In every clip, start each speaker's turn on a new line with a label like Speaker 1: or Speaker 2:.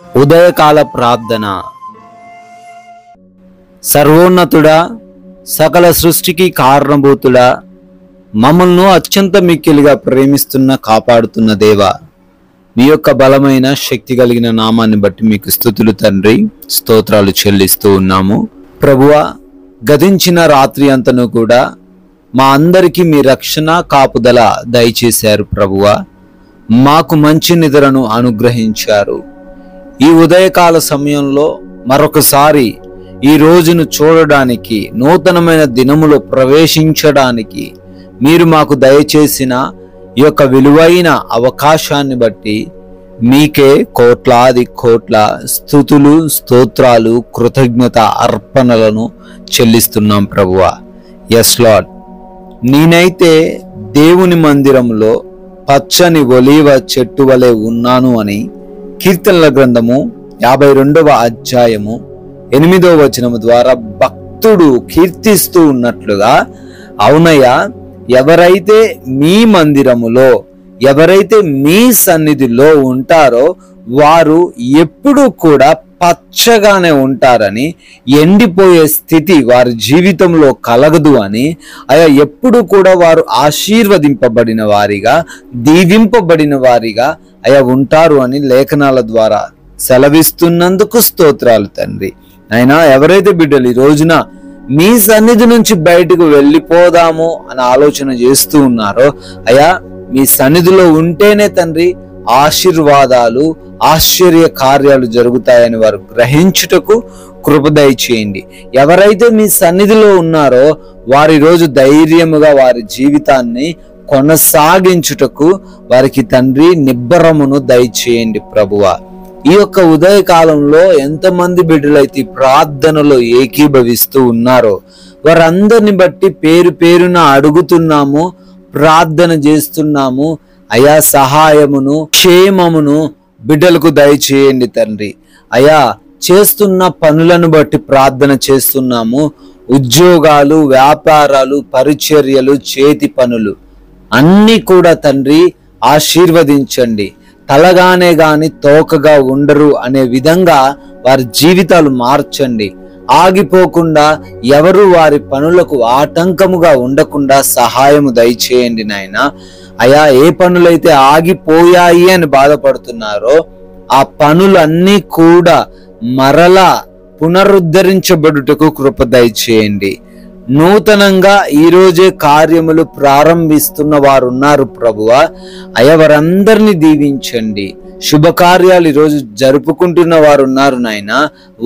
Speaker 1: ఉదయకాల ప్రార్థన. సర్వోన్నతుడా, సకల సృష్టికి కారణభూతుడా, మమ్మల్ని అత్యంత మిక్కిలిగా ప్రేమిస్తున్న కాపాడుతున్న దేవా, మీ యొక్క బలమైన శక్తి కలిగిన నామాన్ని బట్టి మీకు స్తుతులు తండ్రి, స్తోత్రాలు చెల్లిస్తూ ఉన్నాము. ప్రభువా, గతించిన రాత్రి అంతను కూడా మా అందరికీ మీ రక్షణ కాపుదల దయచేశారు. ప్రభువా, మాకు మంచి నిద్రను అనుగ్రహించారు. ఈ ఉదయకాల సమయంలో మరొకసారి ఈ రోజును చూడడానికి, నూతనమైన దినములో ప్రవేశించడానికి మీరు మాకు దయచేసిన ఈ యొక్క విలువైన అవకాశాన్ని బట్టి మీకే కోట్లాది కోట్ల స్తుతులు, స్తోత్రాలు, కృతజ్ఞత అర్పణలను చెల్లిస్తున్నాం ప్రభువా. ఎస్ లార్డ్, నేనైతే దేవుని మందిరంలో పచ్చని ఒలీవ చెట్టు వలె ఉన్నాను అని కీర్తనల గ్రంథము 52వ అధ్యాయము 8వ వచనము ద్వారా భక్తుడు కీర్తిస్తూ ఉన్నట్లుగా, అవునయ్యా, ఎవరైతే మీ మందిరములో, ఎవరైతే మీ సన్నిధిలో ఉంటారో వారు ఎప్పుడూ కూడా పచ్చగానే ఉంటారని, ఎండిపోయే స్థితి వారి జీవితంలో కలగదు అని, అయా ఎప్పుడు కూడా వారు ఆశీర్వదింపబడిన వారిగా, దీవింపబడిన వారిగా అయా ఉంటారు అని లేఖనాల ద్వారా సెలవిస్తున్నందుకు స్తోత్రాలు తండ్రి. అయినా ఎవరైతే బిడ్డలు ఈ రోజున మీ సన్నిధి నుంచి బయటకు వెళ్ళిపోదాము అని ఆలోచన చేస్తూ ఉన్నారో, అయా మీ సన్నిధిలో ఉంటేనే తండ్రి ఆశీర్వాదాలు, ఆశ్చర్య కార్యాలు జరుగుతాయని వారు గ్రహించుటకు కృప దయచేయండి. ఎవరైతే మీ సన్నిధిలో ఉన్నారో వారి రోజు ధైర్యముగా వారి జీవితాన్ని కొనసాగించుటకు వారికి తండ్రి నిబ్బరమును దయచేయండి ప్రభువా. ఈ యొక్క ఉదయకాలంలో ఎంతమంది బిడ్డలైతే ప్రార్థనలో ఏకీభవిస్తూ ఉన్నారో వారందరిని బట్టి పేరు పేరున అడుగుతున్నాము, ప్రార్థన చేస్తున్నాము. అయా సహాయమును, క్షేమమును బిడ్డలకు దయచేయండి తండ్రి. అయా చేస్తున్న పనులను బట్టి ప్రార్థన చేస్తున్నాము. ఉద్యోగాలు, వ్యాపారాలు, పరిచర్యలు, చేతి పనులు అన్నీ కూడా తండ్రి ఆశీర్వదించండి. తలగానే గాని తోకగా ఉండరు అనే విధంగా వారి జీవితాలు మార్చండి. ఆగిపోకుండా ఎవరు వారి పనులకు ఆటంకముగా ఉండకుండా సహాయము దయచేయండి నాయనా. అయా ఏ పనులైతే ఆగిపోయాయి అని బాధపడుతున్నారో ఆ పనులన్నీ కూడా మరలా పునరుద్ధరించబడుటకు కృప దయచేయండి. నూతనంగా ఈరోజే కార్యములు ప్రారంభిస్తున్న వారు ఉన్నారు ప్రభువా. అయా వారందరినీ దీవించండి. శుభకార్యాలు ఈరోజు జరుపుకుంటున్న వారు ఉన్నారు నాయన,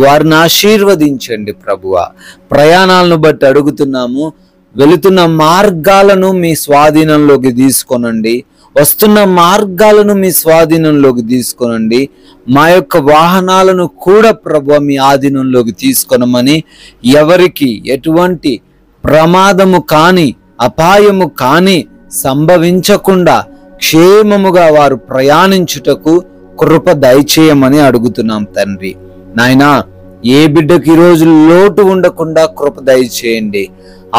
Speaker 1: వారిని ఆశీర్వదించండి ప్రభువా. ప్రయాణాలను బట్టి అడుగుతున్నాము. వెళుతున్న మార్గాలను మీ స్వాధీనంలోకి తీసుకొనండి. వస్తున్న మార్గాలను మీ స్వాధీనంలోకి తీసుకొనండి. మా యొక్క వాహనాలను కూడా ప్రభువా మీ ఆధీనంలోకి తీసుకొనమని, ఎవరికి ఎటువంటి ప్రమాదము కాని, అపాయము కాని సంభవించకుండా క్షేమముగా వారు ప్రయాణించుటకు కృప దయచేయమని అడుగుతున్నాం తండ్రి. నాయనా, ఏ బిడ్డకి ఈరోజు లోటు ఉండకుండా కృప దయచేయండి.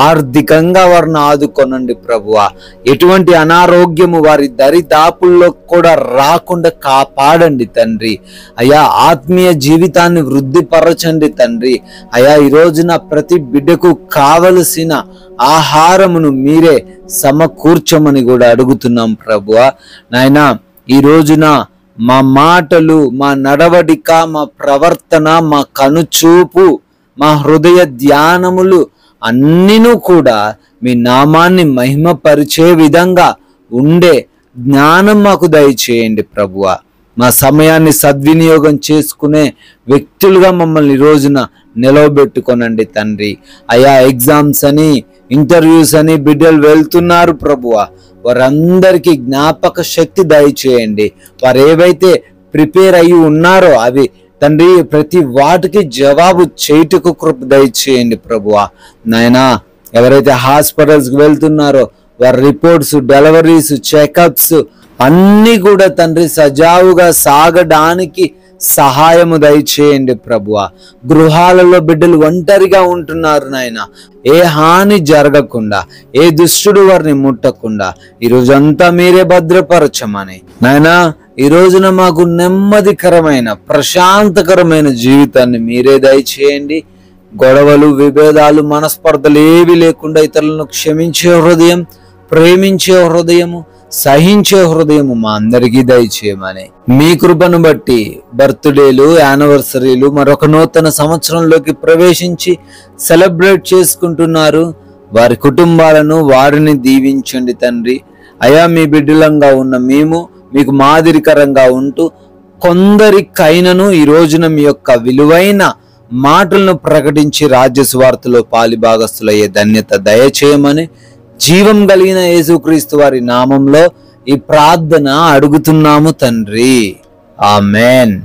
Speaker 1: ఆర్థికంగా వారిని ఆదుకొనండి ప్రభువా. ఎటువంటి అనారోగ్యము వారి దరిదాపుల్లో కూడా రాకుండా కాపాడండి తండ్రి. అయా ఆత్మీయ జీవితాన్ని వృద్ధిపరచండి తండ్రి. అయా ఈ రోజున ప్రతి బిడ్డకు కావలసిన ఆహారమును మీరే సమకూర్చమని కూడా అడుగుతున్నాం ప్రభువా. నాయనా, ఈ రోజున మా మాటలు, మా నడవడిక, మా ప్రవర్తన, మా కనుచూపు, మా హృదయ ధ్యానములు అన్నీను కూడా మీ నామాన్ని మహిమపరిచే విధంగా ఉండే జ్ఞానం మాకు దయచేయండి ప్రభువా. మా సమయాన్ని సద్వినియోగం చేసుకునే వ్యక్తులుగా మమ్మల్ని ఈ రోజున నిలవబెట్టుకొనండి తండ్రి. అయా ఎగ్జామ్స్ అని, ఇంటర్వ్యూస్ అని బిడ్డలు వెళ్తున్నారు ప్రభువా. వారందరికీ జ్ఞాపక శక్తి దయచేయండి. వారు ఏవైతే ప్రిపేర్ అయ్యి ఉన్నారో అవి తండ్రి ప్రతి వాటికి జవాబు చేయుటకు కృప దయచేయండి ప్రభువా. నాయనా, ఎవరైతే హాస్పిటల్స్కి వెళ్తున్నారో వారి రిపోర్ట్స్, డెలివరీస్, చెకప్స్ అన్నీ కూడా తండ్రి సజావుగా సాగడానికి సహాయము దయచేయండి ప్రభువా. గృహాలలో బిడ్డలు ఒంటరిగా ఉంటున్నారు నాయన. ఏ హాని జరగకుండా, ఏ దుష్టుడు వారిని ముట్టకుండా ఈ రోజంతా మీరే భద్రపరచమని నాయనా, ఈ రోజున మాకు నెమ్మదికరమైన ప్రశాంతకరమైన జీవితాన్ని మీరే దయచేయండి. గొడవలు, విభేదాలు, మనస్పర్ధలు ఏవి లేకుండా ఇతరులను క్షమించే హృదయం, ప్రేమించే హృదయము, సహించే హృదయము మా అందరికీ దయచేయమని మీ కృపను బట్టి బర్త్డేలు, యానివర్సరీలు, మరొక నూతన సంవత్సరంలోకి ప్రవేశించి సెలబ్రేట్ చేసుకుంటున్నారు. వారి కుటుంబాలను, వారిని దీవించండి తండ్రి. అయా, మీ బిడ్డలంగా ఉన్న మేము మీకు మాదిరికరంగా ఉంటూ కొందరికైనను ఈ రోజున మీ యొక్క విలువైన మాటలను ప్రకటించి రాజ్య సువార్తలో పాలిభాగస్తులయ్యే ధన్యత దయచేయమని జీవం కలిగిన యేసుక్రీస్తు వారి నామంలో ఈ ప్రార్థన అడుగుతున్నాము తండ్రి. ఆమెన్.